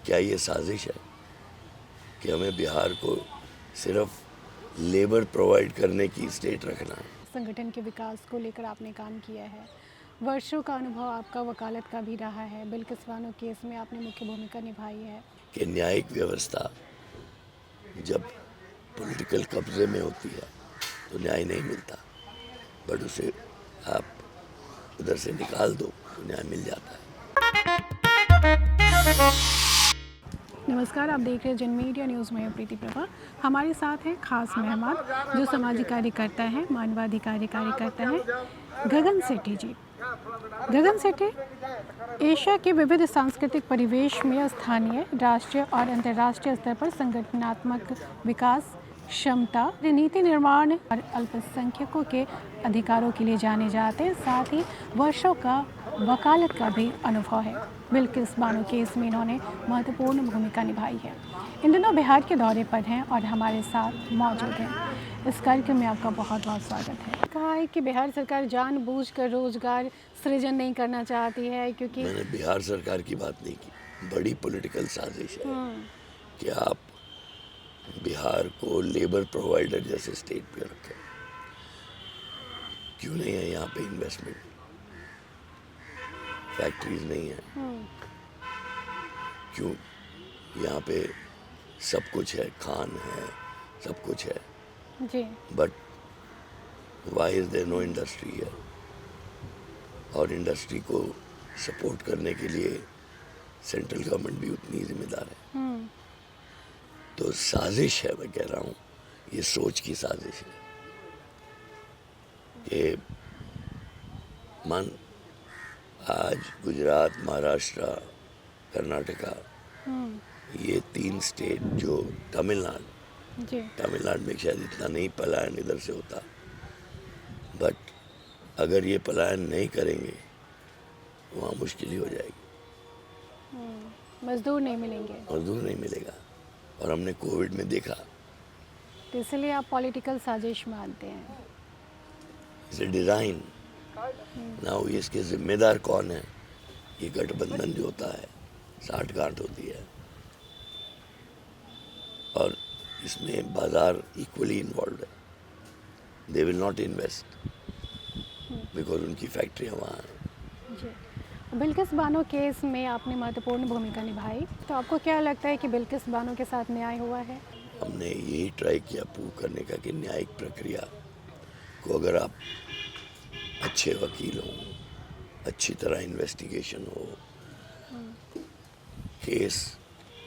क्या ये साजिश है कि हमें बिहार को सिर्फ लेबर प्रोवाइड करने की स्टेट रखना है? संगठन के विकास को लेकर आपने काम किया है, वर्षों का अनुभव आपका वकालत का भी रहा है, बिल्किस बानो केस में आपने मुख्य भूमिका निभाई है। कि न्यायिक व्यवस्था जब पॉलिटिकल कब्जे में होती है तो न्याय नहीं मिलता, बट उसे आप उधर से निकाल दो तो न्याय मिल जाता है। नमस्कार, आप देख रहे हैं जन मीडिया न्यूज़ में प्रीति प्रभा। हमारे साथ हैं खास मेहमान जो सामाजिक कार्यकर्ता हैं, मानवाधिकारी कार्यकर्ता हैं, गगन सेठी जी। गगन सेठी एशिया के विविध सांस्कृतिक परिवेश में स्थानीय, राष्ट्रीय और अंतर्राष्ट्रीय स्तर पर संगठनात्मक विकास, क्षमता, नीति निर्माण और अल्पसंख्यकों के अधिकारों के लिए जाने जाते हैं। साथ ही वर्षों का वकालत का भी अनुभव है। बिल्किस बानो केस में इन्होंने महत्वपूर्ण भूमिका निभाई है। इन दिनों बिहार के दौरे पर हैं और हमारे साथ मौजूद हैं। इस कार्यक्रम में आपका बहुत बहुत स्वागत है। कहा है कि बिहार सरकार जानबूझकर रोजगार सृजन नहीं करना चाहती है, क्योंकि मैंने बिहार सरकार की बात नहीं की, बड़ी पॉलिटिकल साजिश है कि आप बिहार को लेबर प्रोवाइडर जैसे स्टेट पे रखें। क्यों नहीं है यहाँ पे इन्वेस्टमेंट? फैक्ट्रीज नहीं है, क्यों? यहाँ पे सब कुछ है, खान है, सब कुछ है, जी but why is there no industry है? और इंडस्ट्री को सपोर्ट करने के लिए सेंट्रल गवर्नमेंट भी उतनी जिम्मेदार है। तो साजिश है, मैं कह रहा हूँ, ये सोच की साजिश है। ये मन आज गुजरात, महाराष्ट्र, कर्नाटका, ये 3 स्टेट जो तमिलनाडु में शायद इतना नहीं पलायन इधर से होता, बट अगर ये पलायन नहीं करेंगे वहाँ मुश्किल ही हो जाएगी। मजदूर नहीं मिलेंगे, मजदूर नहीं मिलेगा। और हमने कोविड में देखा, तो इसलिए आप पॉलिटिकल साजिश मानते हैं। इसे डिज़ाइन ना हो, इसके जिम्मेदार कौन है? ये गठबंधन जो होता है, साठगांठ होती है, और इसमें बाजार इक्वली इन्वॉल्व है। They will not invest because उनकी फैक्ट्रियाँ वहाँ हैं। जी, बिल्किस बानो केस में आपने महत्वपूर्ण भूमिका निभाई, तो आपको क्या लगता है कि बिल्किस बानो के साथ न्याय हुआ है? हमने यही ट्राई किया प्रूव करने का कि न्यायिक प्रक्रिया को अगर आप अच्छे वकील हों, अच्छी तरह इन्वेस्टिगेशन हो, केस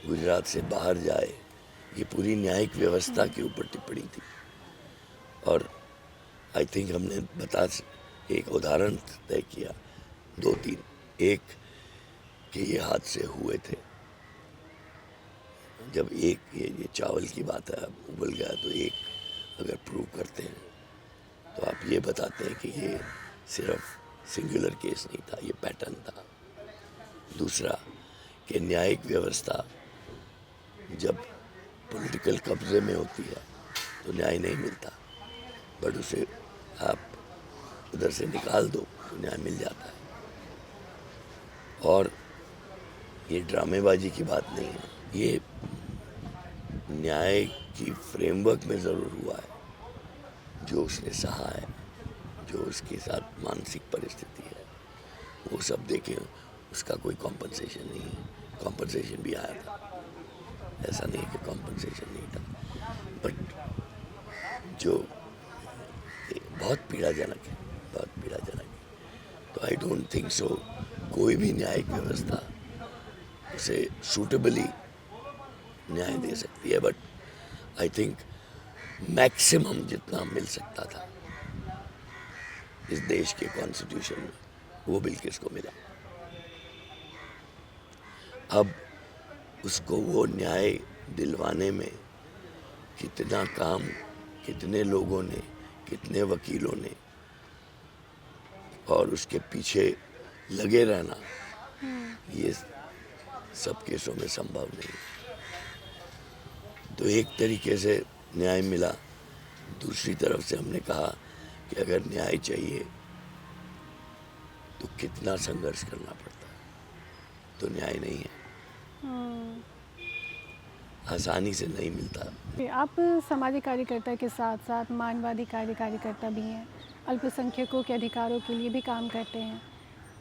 गुजरात से बाहर जाए, ये पूरी न्यायिक व्यवस्था के ऊपर टिप्पणी थी। और आई थिंक हमने एक उदाहरण तय किया, 2-3। एक कि ये हादसे हुए थे, जब एक ये चावल की बात है, उबल गया, तो एक अगर प्रूव करते हैं तो आप ये बताते हैं कि ये सिर्फ सिंगुलर केस नहीं था, ये पैटर्न था। दूसरा कि न्यायिक व्यवस्था जब पॉलिटिकल कब्जे में होती है तो न्याय नहीं मिलता, बट उसे आप उधर से निकाल दो तो न्याय मिल जाता है। और ये ड्रामेबाजी की बात नहीं है, ये न्याय की फ्रेमवर्क में ज़रूर हुआ है। जो उसने सहा है, जो उसके साथ मानसिक परिस्थिति है, वो सब देखें, उसका कोई कॉम्पनसेशन नहीं है। कॉम्पनसेशन भी आया था, ऐसा नहीं है कि कॉम्पनसेशन नहीं था, बट जो बहुत पीड़ाजनक है, बहुत पीड़ाजनक है। तो आई डोंट थिंक सो कोई भी न्यायिक व्यवस्था उसे सूटेबली न्याय दे सकती है, बट आई थिंक मैक्सिमम जितना मिल सकता था इस देश के कॉन्स्टिट्यूशन में, वो बिल्किस को मिला। अब उसको वो न्याय दिलवाने में कितना काम, कितने लोगों ने, कितने वकीलों ने, और उसके पीछे लगे रहना, ये सब केसों में संभव नहीं। तो एक तरीके से न्याय मिला, दूसरी तरफ से हमने कहा कि अगर न्याय चाहिए तो कितना संघर्ष करना पड़ता है, तो न्याय नहीं है। आसानी से नहीं मिलता। आप सामाजिक कार्यकर्ता के साथ साथ मानवादी कार्यकर्ता भी हैं, अल्पसंख्यकों के अधिकारों के लिए भी काम करते हैं।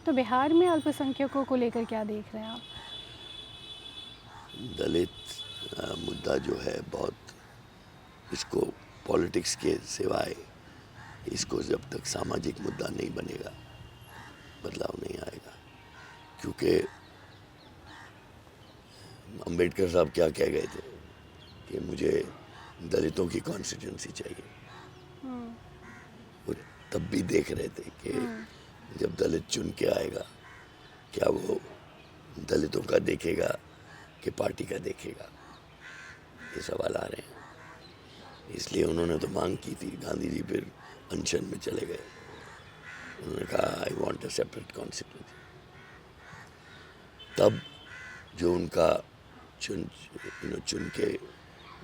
तो बिहार में अल्पसंख्यकों को लेकर क्या देख रहे हैं आप? दलित मुद्दा जो है बहुत, इसको पॉलिटिक्स के सिवाय इसको जब तक सामाजिक मुद्दा नहीं बनेगा बदलाव नहीं आएगा। क्योंकि अंबेडकर साहब क्या कह गए थे कि मुझे दलितों की कॉन्स्टिट्यूंसी चाहिए। वो तब भी देख रहे थे कि जब दलित चुन के आएगा क्या वो दलितों का देखेगा कि पार्टी का देखेगा, ये सवाल आ रहे हैं। इसलिए उन्होंने तो मांग की थी, गांधी जी फिर अनशन में चले गए। उन्होंने कहा I want a separate constituency. तब जो उनका चुन के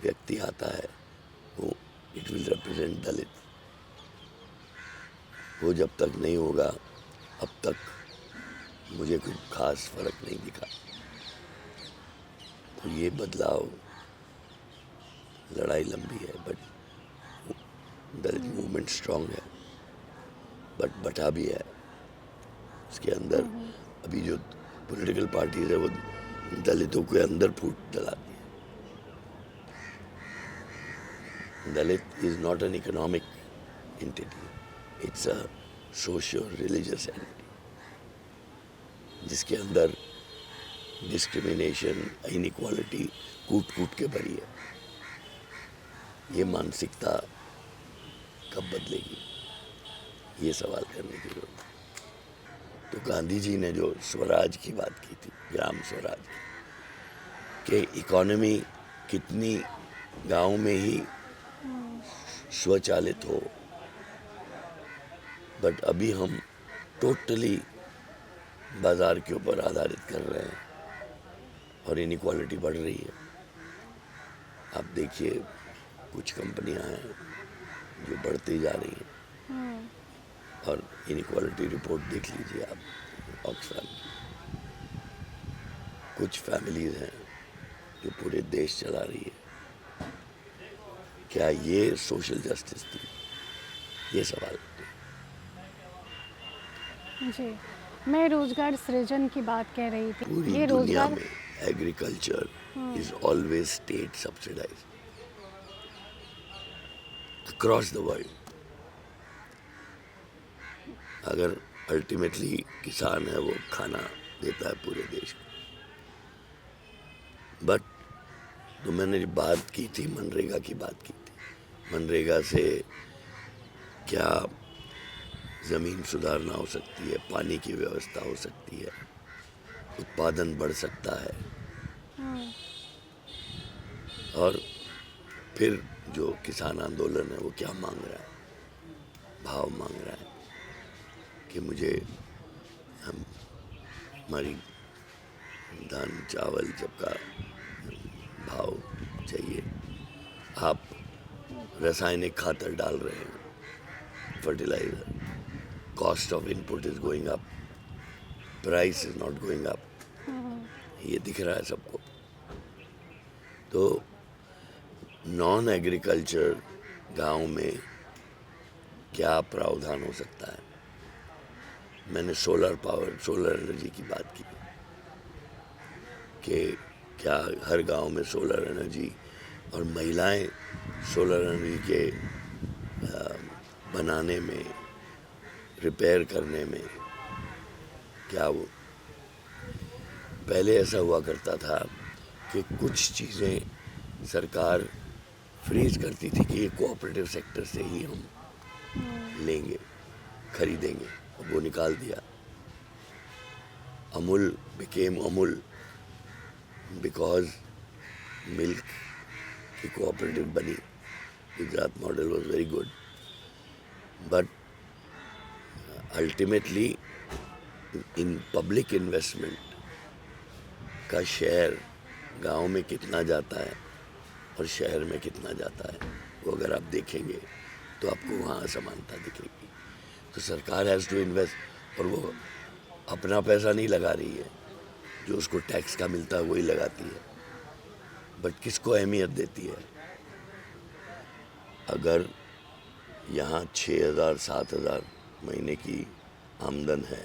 व्यक्ति आता है वो इट विल रिप्रेजेंट दलित। वो जब तक नहीं होगा अब तक मुझे कोई खास फर्क नहीं दिखा। तो ये बदलाव, लड़ाई लंबी है बट दलित मूवमेंट स्ट्रांग है, बट बटा भी है। उसके अंदर अभी जो पॉलिटिकल पार्टीज है वो दलितों के अंदर फूट डलाती है। Dalit is not an economic entity, it's a socio religious entity जिसके अंदर डिस्क्रिमिनेशन, इनइक्वालिटी कूट कूट के भरी है। ये मानसिकता कब बदलेगी, ये सवाल करने की जरूरत है। तो गांधी जी ने जो स्वराज की बात की थी, ग्राम स्वराज, कि इकोनॉमी कितनी गांव में ही स्वचालित हो, बट अभी हम टोटली बाजार के ऊपर आधारित कर रहे हैं और इनइक्वालिटी बढ़ रही है। आप देखिए कुछ कंपनियां हैं जो बढ़ती जा रही हैं और इनइक्वालिटी रिपोर्ट देख लीजिए आप ऑक्सफैम की। कुछ फैमिलीज हैं जो पूरे देश चला रही है। क्या ये सोशल जस्टिस थी? ये सवाल जी, मैं रोजगार सृजन की बात कह रही थी। पूरी ये दुनिया रोजगार में agriculture is always state subsidised across the world. अगर अल्टीमेटली किसान है वो खाना देता है पूरे देश को। बट तो मैंने जो बात की थी, मनरेगा की बात की थी। मनरेगा से क्या ज़मीन सुधारना हो सकती है, पानी की व्यवस्था हो सकती है, उत्पादन बढ़ सकता है। और फिर जो किसान आंदोलन है वो क्या मांग रहा है? भाव मांग रहा है कि मुझे हमारी धान चावल सबका भाव चाहिए। आप रासायनिक खातर डाल रहे हैं, fertiliser, cost of input is going up, price is not going up. ये दिख रहा है सबको। तो नॉन एग्रीकल्चर गांव में क्या प्रावधान हो सकता है? मैंने सोलर पावर, सोलर एनर्जी की बात की कि क्या हर गांव में सोलर एनर्जी, और महिलाएं सोलर एनर्जी के बनाने में, रिपेयर करने में, क्या वो पहले ऐसा हुआ करता था कि कुछ चीज़ें सरकार फ्रीज करती थी कि ये कोऑपरेटिव सेक्टर से ही हम लेंगे, खरीदेंगे, अब वो निकाल दिया। Amul became Amul because milk की कोऑपरेटिव बनी। Gujarat model was very good, but ultimately in public investment का शेयर गांव में कितना जाता है और शहर में कितना जाता है, वो अगर आप देखेंगे तो आपको वहाँ असमानता दिखेगी। तो सरकार हैज़ टू इन्वेस्ट, और वो अपना पैसा नहीं लगा रही है, जो उसको टैक्स का मिलता है वही लगाती है, बट किसको अहमियत देती है? अगर यहाँ 6,000 7,000 महीने की आमदन है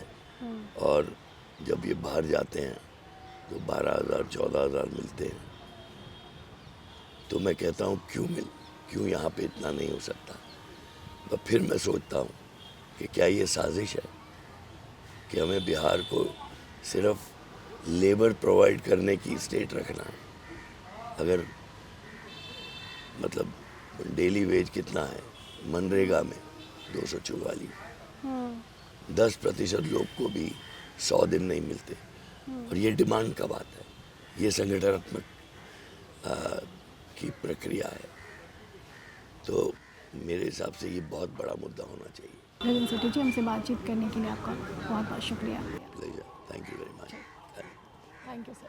और जब ये बाहर जाते हैं तो 12,000 14,000 मिलते हैं, तो मैं कहता हूँ क्यों यहाँ पे इतना नहीं हो सकता? तो फिर मैं सोचता हूँ कि क्या ये साजिश है कि हमें बिहार को सिर्फ लेबर प्रोवाइड करने की स्टेट रखना है? अगर मतलब डेली वेज कितना है मनरेगा में? 244। 10% लोग को भी 100 दिन नहीं मिलते, और ये डिमांड का बात है, ये संगठनात्मक की प्रक्रिया है। तो मेरे हिसाब से ये बहुत बड़ा मुद्दा होना चाहिए। गगन सेठी जी, हमसे बातचीत करने के लिए आपका बहुत बहुत शुक्रिया। Pleasure, thank you very much. Thank you sir.